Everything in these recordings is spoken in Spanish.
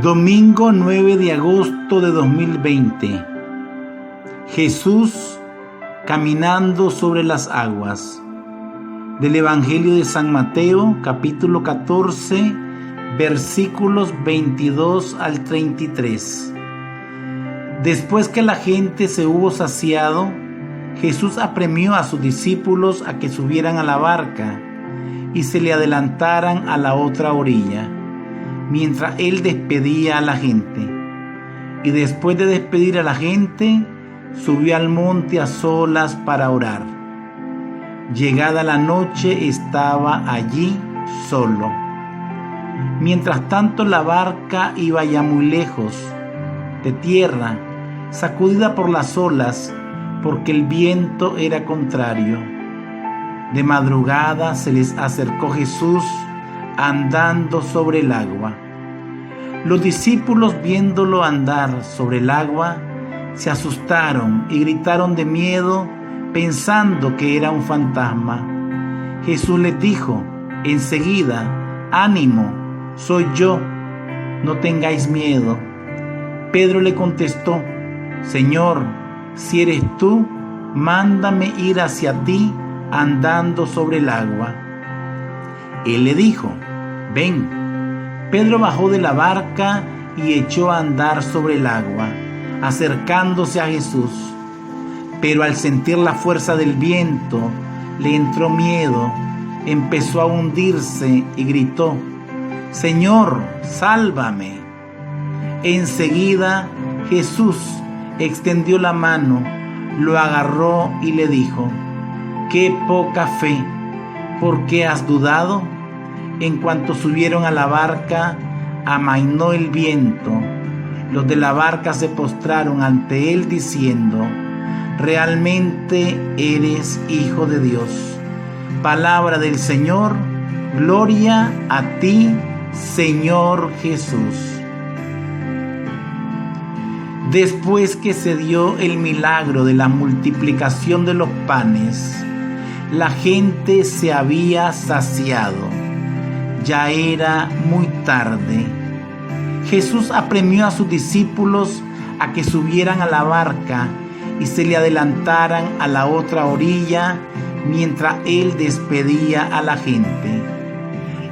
Domingo 9 de agosto de 2020. Jesús caminando sobre las aguas. Del Evangelio de San Mateo, capítulo 14, versículos 22 al 33. Después que la gente se hubo saciado, Jesús apremió a sus discípulos a que subieran a la barca y se le adelantaran a la otra orilla, mientras él despedía a la gente. Y después de despedir a la gente, subió al monte a solas para orar. Llegada la noche, estaba allí solo. Mientras tanto, la barca iba ya muy lejos de tierra, sacudida por las olas, porque el viento era contrario. De madrugada se les acercó Jesús andando sobre el agua. Los discípulos, viéndolo andar sobre el agua, se asustaron y gritaron de miedo, pensando que era un fantasma. Jesús les dijo enseguida: «Ánimo, soy yo, no tengáis miedo». Pedro le contestó: «Señor, si eres tú, mándame ir hacia ti andando sobre el agua». Él le dijo: «Ven». Pedro bajó de la barca y echó a andar sobre el agua, acercándose a Jesús. Pero al sentir la fuerza del viento, le entró miedo, empezó a hundirse y gritó: «Señor, sálvame». Enseguida Jesús extendió la mano, lo agarró y le dijo: «Qué poca fe, ¿por qué has dudado?». En cuanto subieron a la barca, amainó el viento. Los de la barca se postraron ante él diciendo: «Realmente eres Hijo de Dios». Palabra del Señor. Gloria a ti, Señor Jesús. Después que se dio el milagro de la multiplicación de los panes, la gente se había saciado. Ya era muy tarde. Jesús apremió a sus discípulos a que subieran a la barca y se le adelantaran a la otra orilla mientras él despedía a la gente.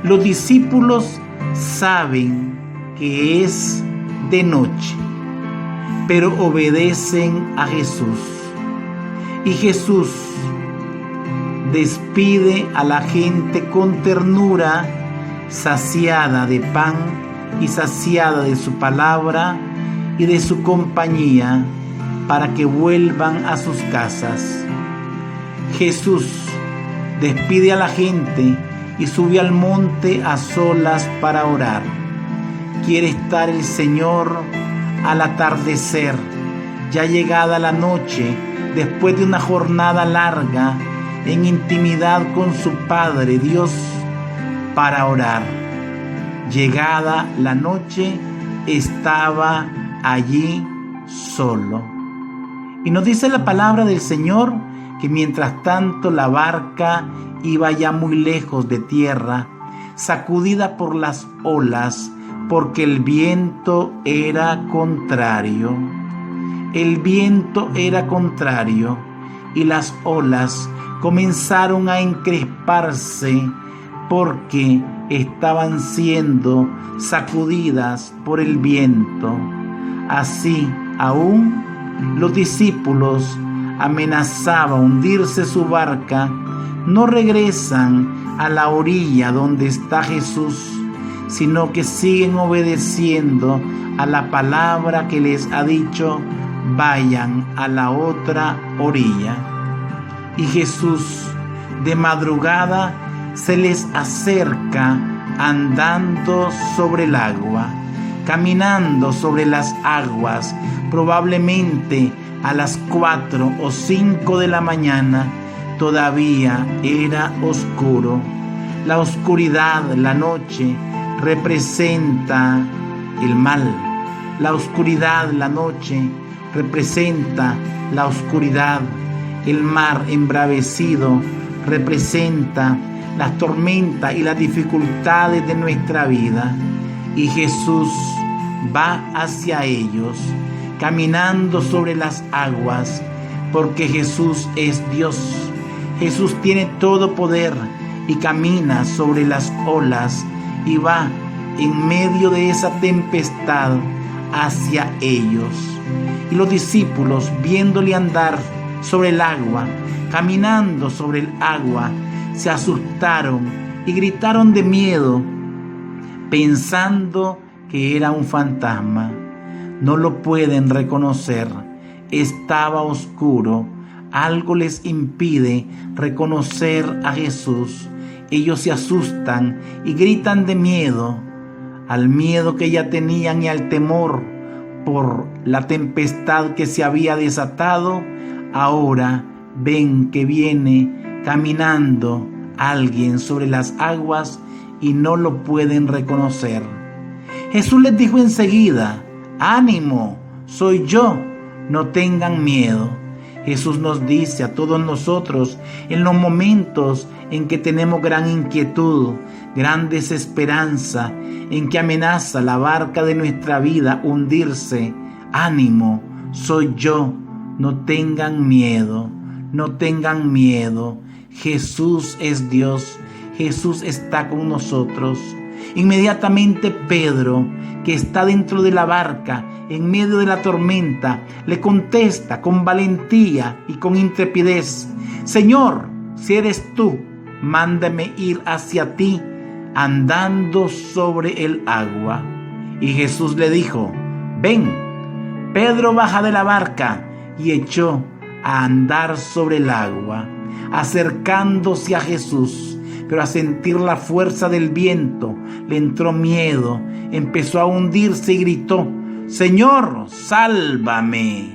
Los discípulos saben que es de noche, pero obedecen a Jesús. Y Jesús despide a la gente con ternura, saciada de pan y saciada de su palabra y de su compañía, para que vuelvan a sus casas. Jesús despide a la gente y sube al monte a solas para orar. Quiere estar el Señor al atardecer, ya llegada la noche, después de una jornada larga en intimidad con su Padre Dios, para orar. Llegada la noche, estaba allí solo. Y nos dice la palabra del Señor que mientras tanto la barca iba ya muy lejos de tierra, sacudida por las olas, porque el viento era contrario. El viento era contrario y las olas comenzaron a encresparse porque estaban siendo sacudidas por el viento. Así, aún los discípulos amenazaban hundirse su barca, no regresan a la orilla donde está Jesús, sino que siguen obedeciendo a la palabra que les ha dicho: vayan a la otra orilla. Y Jesús de madrugada se les acerca andando sobre el agua, caminando sobre las aguas, probablemente a las 4 o 5 de la mañana. Todavía era oscuro. La oscuridad, la noche, representa el mal. La oscuridad, la noche, representa la oscuridad. El mar embravecido representa las tormentas y las dificultades de nuestra vida. Y Jesús va hacia ellos, caminando sobre las aguas, porque Jesús es Dios. Jesús tiene todo poder y camina sobre las olas y va en medio de esa tempestad hacia ellos. Y los discípulos, viéndole andar sobre el agua, caminando sobre el agua, se asustaron y gritaron de miedo, pensando que era un fantasma. No lo pueden reconocer. Estaba oscuro. Algo les impide reconocer a Jesús. Ellos se asustan y gritan de miedo, al miedo que ya tenían y al temor por la tempestad que se había desatado. Ahora ven que viene caminando alguien sobre las aguas y no lo pueden reconocer. Jesús les dijo enseguida: ánimo, soy yo, no tengan miedo. Jesús nos dice a todos nosotros en los momentos en que tenemos gran inquietud, gran desesperanza, en que amenaza la barca de nuestra vida hundirse: ánimo, soy yo, no tengan miedo, no tengan miedo. Jesús es Dios, Jesús está con nosotros. Inmediatamente Pedro, que está dentro de la barca, en medio de la tormenta, le contesta con valentía y con intrepidez: Señor, si eres tú, mándame ir hacia ti andando sobre el agua. Y Jesús le dijo: ven. Pedro baja de la barca y echó a andar sobre el agua, acercándose a Jesús. Pero a sentir la fuerza del viento le entró miedo, empezó a hundirse y gritó: Señor, sálvame.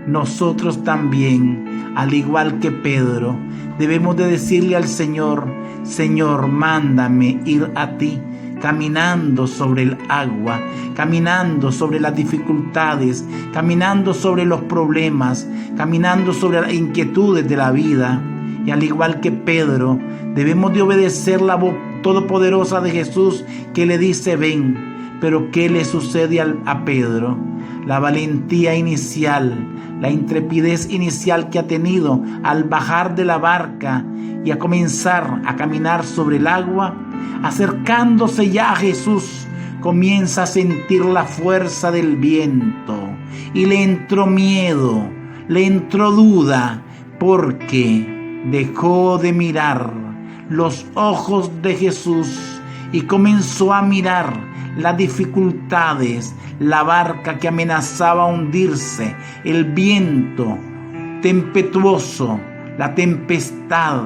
Nosotros también, al igual que Pedro, debemos de decirle al Señor: Señor, mándame ir a ti, caminando sobre el agua, caminando sobre las dificultades, caminando sobre los problemas, caminando sobre las inquietudes de la vida. Y al igual que Pedro, debemos de obedecer la voz todopoderosa de Jesús que le dice: ven. Pero ¿qué le sucede a Pedro? La valentía inicial, la intrepidez inicial que ha tenido al bajar de la barca y a comenzar a caminar sobre el agua, acercándose ya a Jesús, comienza a sentir la fuerza del viento y le entró miedo, le entró duda, porque dejó de mirar los ojos de Jesús y comenzó a mirar las dificultades, la barca que amenazaba hundirse, el viento tempestuoso, la tempestad,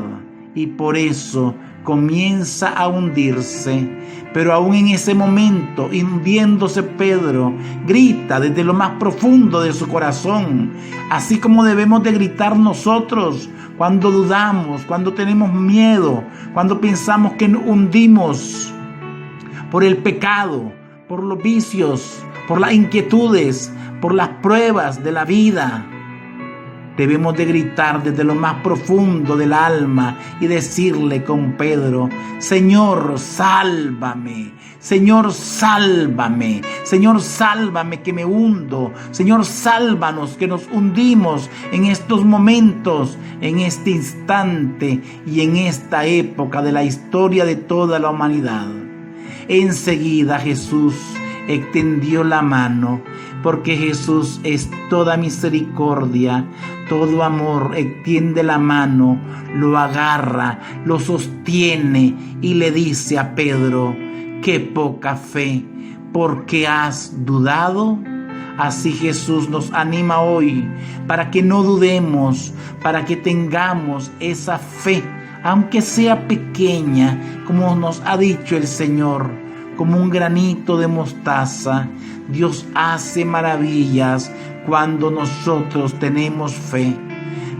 y por eso comienza a hundirse. Pero aún en ese momento, hundiéndose, Pedro grita desde lo más profundo de su corazón, así como debemos de gritar nosotros cuando dudamos, cuando tenemos miedo, cuando pensamos que nos hundimos por el pecado, por los vicios, por las inquietudes, por las pruebas de la vida. Debemos de gritar desde lo más profundo del alma y decirle con Pedro: Señor, sálvame. Señor, sálvame. Señor, sálvame que me hundo. Señor, sálvanos que nos hundimos en estos momentos, en este instante y en esta época de la historia de toda la humanidad. Enseguida Jesús extendió la mano, porque Jesús es toda misericordia, todo amor. Extiende la mano, lo agarra, lo sostiene y le dice a Pedro: qué poca fe, ¿por qué has dudado? Así Jesús nos anima hoy para que no dudemos, para que tengamos esa fe, aunque sea pequeña, como nos ha dicho el Señor, como un granito de mostaza. Dios hace maravillas cuando nosotros tenemos fe.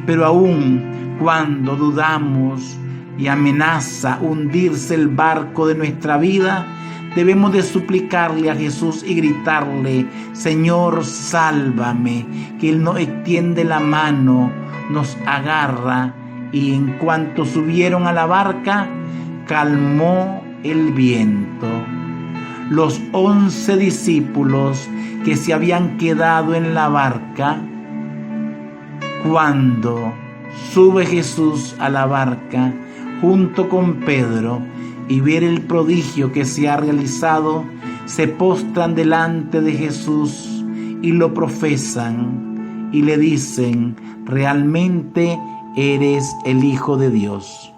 Pero aún cuando dudamos y amenaza hundirse el barco de nuestra vida, debemos de suplicarle a Jesús y gritarle: Señor, sálvame, que Él nos extiende la mano, nos agarra, y en cuanto subieron a la barca, calmó el viento. los 11 discípulos que se habían quedado en la barca, cuando sube Jesús a la barca junto con Pedro y ver el prodigio que se ha realizado, se postran delante de Jesús y lo profesan y le dicen: realmente eres el Hijo de Dios.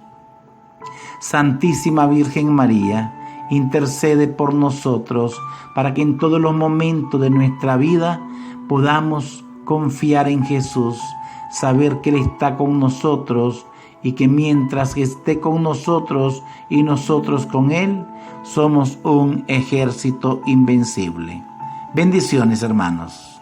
Santísima Virgen María, intercede por nosotros para que en todos los momentos de nuestra vida podamos confiar en Jesús, saber que Él está con nosotros y que mientras esté con nosotros y nosotros con Él, somos un ejército invencible. Bendiciones, hermanos.